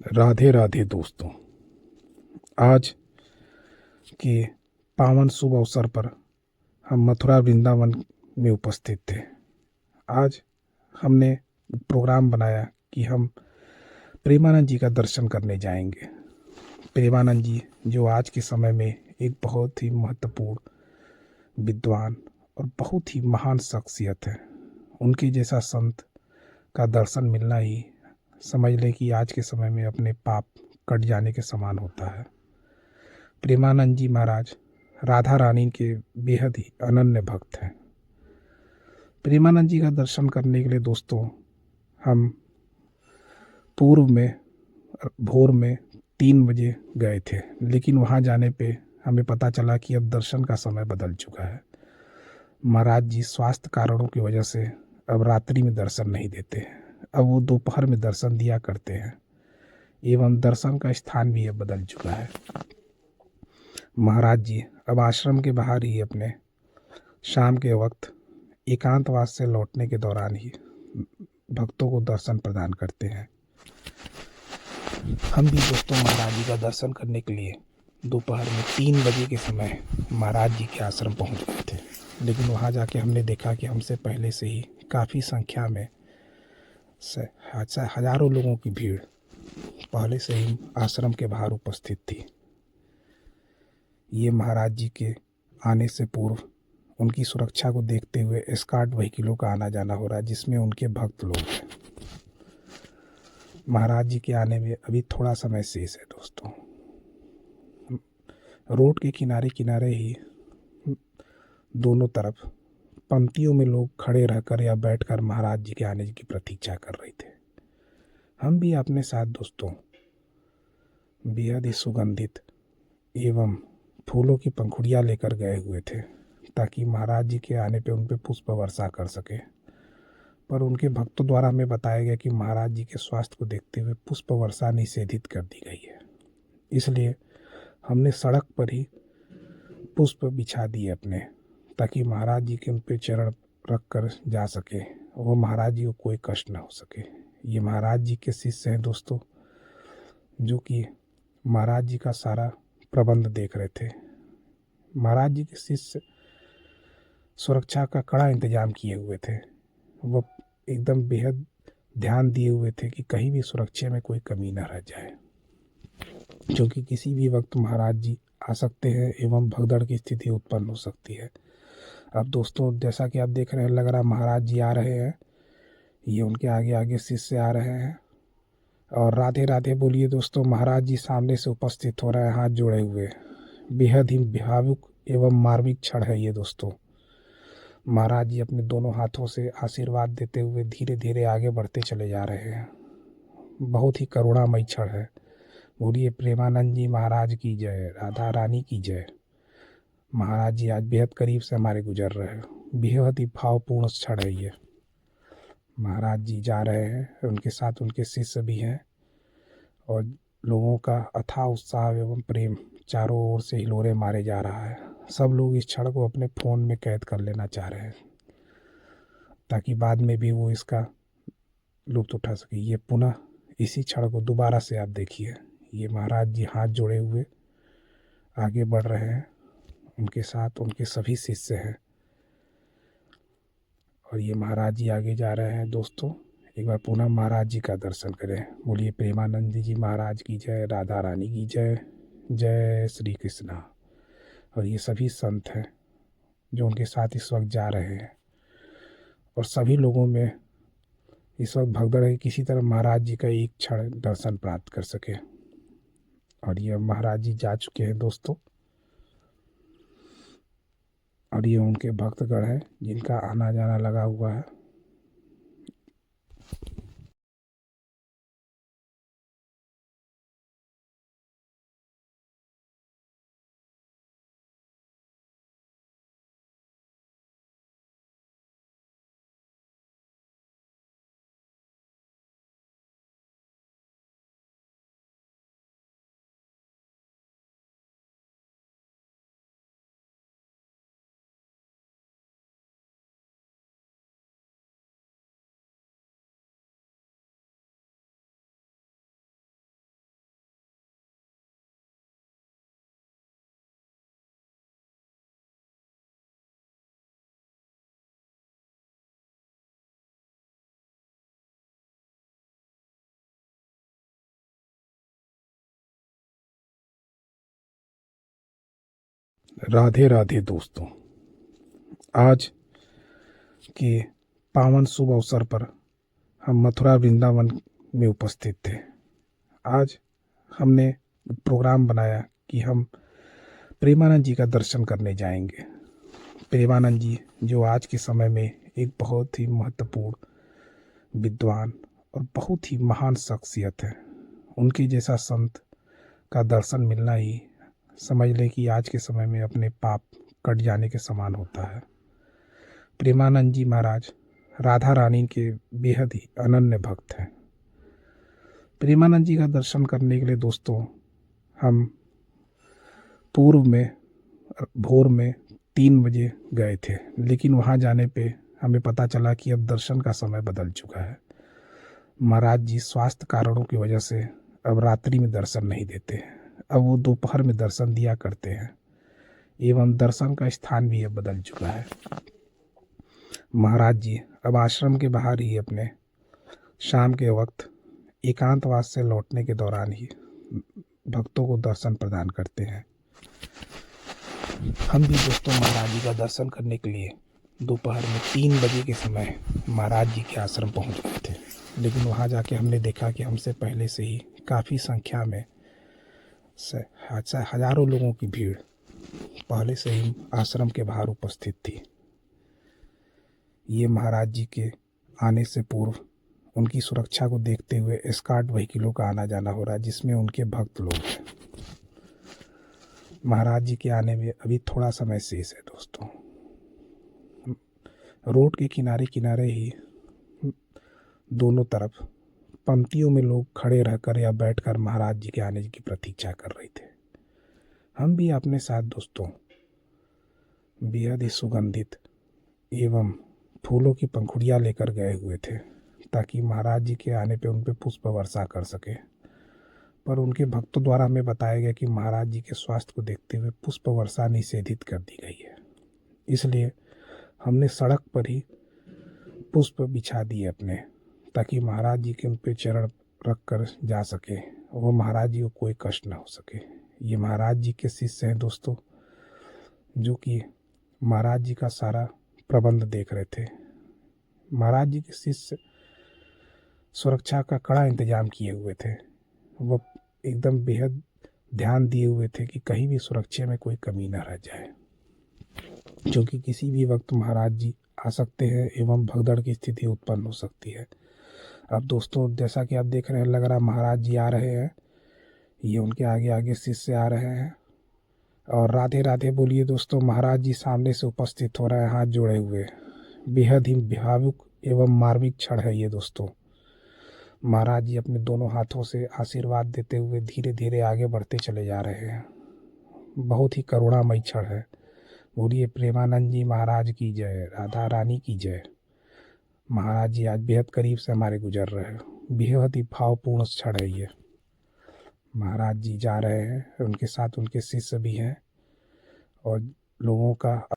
राधे राधे दोस्तों। आज के पावन शुभ अवसर पर हम मथुरा वृंदावन में उपस्थित थे। आज हमने प्रोग्राम बनाया कि हम प्रेमानंद जी का दर्शन करने जाएंगे। प्रेमानंद जी जो आज के समय में एक बहुत ही महत्वपूर्ण विद्वान और बहुत ही महान शख्सियत है। उनके जैसा संत का दर्शन मिलना ही समझ लें कि आज के समय में अपने पाप कट जाने के समान होता है। प्रेमानंद जी महाराज राधा रानी के बेहद ही अनन्य भक्त हैं। प्रेमानंद जी का दर्शन करने के लिए दोस्तों हम पूर्व में भोर में 3 बजे गए थे, लेकिन वहाँ जाने पे हमें पता चला कि अब दर्शन का समय बदल चुका है। महाराज जी स्वास्थ्य कारणों की वजह से अब रात्रि में दर्शन नहीं देते, अब वो दोपहर में दर्शन दिया करते हैं एवं दर्शन का स्थान भी अब बदल चुका है। महाराज जी अब आश्रम के बाहर ही अपने शाम के वक्त एकांतवास से लौटने के दौरान ही भक्तों को दर्शन प्रदान करते हैं। हम भी दोस्तों महाराज जी का दर्शन करने के लिए दोपहर में 3 बजे के समय महाराज जी के आश्रम पहुंच गए थे, लेकिन वहां जाके हमने देखा कि हमसे पहले से ही काफ़ी संख्या में हजारों लोगों की भीड़ पहले से ही आश्रम के बाहर उपस्थित थी। ये महाराज जी के आने से पूर्व उनकी सुरक्षा को देखते हुए एस्कॉर्ट व्हीकलों का आना जाना हो रहा है, जिसमें उनके भक्त लोग हैं। महाराज जी के आने में अभी थोड़ा समय शेष है दोस्तों। रोड के किनारे किनारे ही दोनों तरफ पंक्तियों में लोग खड़े रहकर या बैठकर महाराज जी के आने की प्रतीक्षा कर रहे थे। हम भी अपने साथ दोस्तों बेहद ही सुगंधित एवं फूलों की पंखुड़ियाँ लेकर गए हुए थे, ताकि महाराज जी के आने पे उन पे पुष्प वर्षा कर सके। पर उनके भक्तों द्वारा हमें बताया गया कि महाराज जी के स्वास्थ्य को देखते हुए पुष्प वर्षा निषेधित कर दी गई है, इसलिए हमने सड़क पर ही पुष्प बिछा दिए अपने, ताकि महाराज जी के उन पे चरण रख कर जा सके और महाराज जी को कोई कष्ट ना हो सके। ये महाराज जी के शिष्य हैं दोस्तों, जो कि महाराज जी का सारा प्रबंध देख रहे थे। महाराज जी के शिष्य सुरक्षा का कड़ा इंतजाम किए हुए थे। वो एकदम बेहद ध्यान दिए हुए थे कि कहीं भी सुरक्षा में कोई कमी न रह जाए, क्योंकि किसी भी वक्त महाराज जी आ सकते हैं एवं भगदड़ की स्थिति उत्पन्न हो सकती है। अब दोस्तों जैसा कि आप देख रहे हैं, लग रहा महाराज जी आ रहे हैं। ये उनके आगे आगे शिष्य आ रहे हैं और राधे राधे बोलिए दोस्तों। महाराज जी सामने से उपस्थित हो रहे हैं हाथ जोड़े हुए। बेहद ही भावुक एवं मार्मिक क्षण है ये दोस्तों। महाराज जी अपने दोनों हाथों से आशीर्वाद देते हुए धीरे धीरे आगे बढ़ते चले जा रहे हैं। बहुत ही करुणामय क्षण है। बोलिए प्रेमानंद जी महाराज की जय, राधा रानी की जय। महाराज जी आज बेहद करीब से हमारे गुजर रहे हैं। बेहद ही भावपूर्ण क्षण है ये। महाराज जी जा रहे हैं, उनके साथ उनके शिष्य भी हैं और लोगों का अथाह उत्साह एवं प्रेम चारों ओर से हिलोरे मारे जा रहा है। सब लोग इस क्षण को अपने फ़ोन में कैद कर लेना चाह रहे हैं, ताकि बाद में भी वो इसका लुत्फ उठा सके। ये पुनः इसी क्षण को दोबारा से आप देखिए। ये महाराज जी हाथ जोड़े हुए आगे बढ़ रहे हैं, उनके साथ उनके सभी शिष्य हैं और ये महाराज जी आगे जा रहे हैं दोस्तों। एक बार पुनः महाराज जी का दर्शन करें। बोलिए प्रेमानंद जी महाराज की जय, राधा रानी की जय, जय श्री कृष्णा। और ये सभी संत हैं जो उनके साथ इस वक्त जा रहे हैं और सभी लोगों में इस वक्त भगदड़ है, किसी तरह महाराज जी का एक क्षण दर्शन प्राप्त कर सके। और ये महाराज जी जा चुके हैं दोस्तों और ये उनके भक्तगण हैं जिनका आना जाना लगा हुआ है। राधे राधे दोस्तों। आज के पावन शुभ अवसर पर हम मथुरा वृंदावन में उपस्थित थे। आज हमने प्रोग्राम बनाया कि हम प्रेमानंद जी का दर्शन करने जाएंगे। प्रेमानंद जी जो आज के समय में एक बहुत ही महत्वपूर्ण विद्वान और बहुत ही महान शख्सियत है। उनके जैसा संत का दर्शन मिलना ही समझ लें कि आज के समय में अपने पाप कट जाने के समान होता है। प्रेमानंद जी महाराज राधा रानी के बेहद ही अनन्य भक्त हैं। प्रेमानंद जी का दर्शन करने के लिए दोस्तों हम पूर्व में भोर में 3 बजे गए थे, लेकिन वहाँ जाने पे हमें पता चला कि अब दर्शन का समय बदल चुका है। महाराज जी स्वास्थ्य कारणों की वजह से अब रात्रि में दर्शन नहीं देते हैं, अब वो दोपहर में दर्शन दिया करते हैं एवं दर्शन का स्थान भी अब बदल चुका है। महाराज जी अब आश्रम के बाहर ही अपने शाम के वक्त एकांतवास से लौटने के दौरान ही भक्तों को दर्शन प्रदान करते हैं। हम भी दोस्तों महाराज जी का दर्शन करने के लिए दोपहर में 3 बजे के समय महाराज जी के आश्रम पहुंच गए थे, लेकिन वहां जाके हमने देखा कि हमसे पहले से ही काफ़ी संख्या में हजारों लोगों की भीड़ पहले से ही आश्रम के बाहर उपस्थित थी। ये महाराज जी के आने से पूर्व उनकी सुरक्षा को देखते हुए एस्कॉर्ट व्हीकलों का आना जाना हो रहा है, जिसमें उनके भक्त लोग हैं। महाराज जी के आने में अभी थोड़ा समय शेष है दोस्तों। रोड के किनारे किनारे ही दोनों तरफ पंक्तियों में लोग खड़े रहकर या बैठकर महाराज जी के आने की प्रतीक्षा कर रहे थे। हम भी अपने साथ दोस्तों बेहद ही सुगंधित एवं फूलों की पंखुड़ियाँ लेकर गए हुए थे, ताकि महाराज जी के आने पे उन पे पुष्प वर्षा कर सके। पर उनके भक्तों द्वारा हमें बताया गया कि महाराज जी के स्वास्थ्य को देखते हुए पुष्प वर्षा निषेधित कर दी गई है, इसलिए हमने सड़क पर ही पुष्प बिछा दिए अपने, ताकि महाराज जी के उन पे चरण रख कर जा सके, वो महाराज जी को कोई कष्ट ना हो सके। ये महाराज जी के शिष्य हैं दोस्तों, जो कि महाराज जी का सारा प्रबंध देख रहे थे। महाराज जी के शिष्य सुरक्षा का कड़ा इंतजाम किए हुए थे। वो एकदम बेहद ध्यान दिए हुए थे कि कहीं भी सुरक्षा में कोई कमी न रह जाए, क्योंकि किसी भी वक्त महाराज जी आ सकते हैं एवं भगदड़ की स्थिति उत्पन्न हो सकती है। अब दोस्तों जैसा कि आप देख रहे हैं, लग रहा महाराज जी आ रहे हैं, ये उनके आगे आगे शिष्य आ रहे हैं। और राधे राधे बोलिए दोस्तों। महाराज जी सामने से उपस्थित हो रहे हैं हाथ जोड़े हुए। बेहद ही भावुक एवं मार्मिक क्षण है ये दोस्तों। महाराज जी अपने दोनों हाथों से आशीर्वाद देते हुए धीरे धीरे आगे बढ़ते चले जा रहे हैं। बहुत ही करुणामयी क्षण है। बोलिए प्रेमानंद जी महाराज की जय, राधा रानी की जय। महाराज जी आज बेहद करीब से हमारे गुजर रहे हैं। बेहद ही भावपूर्ण क्षण है ये। महाराज जी जा रहे हैं, उनके साथ उनके शिष्य भी हैं और लोगों का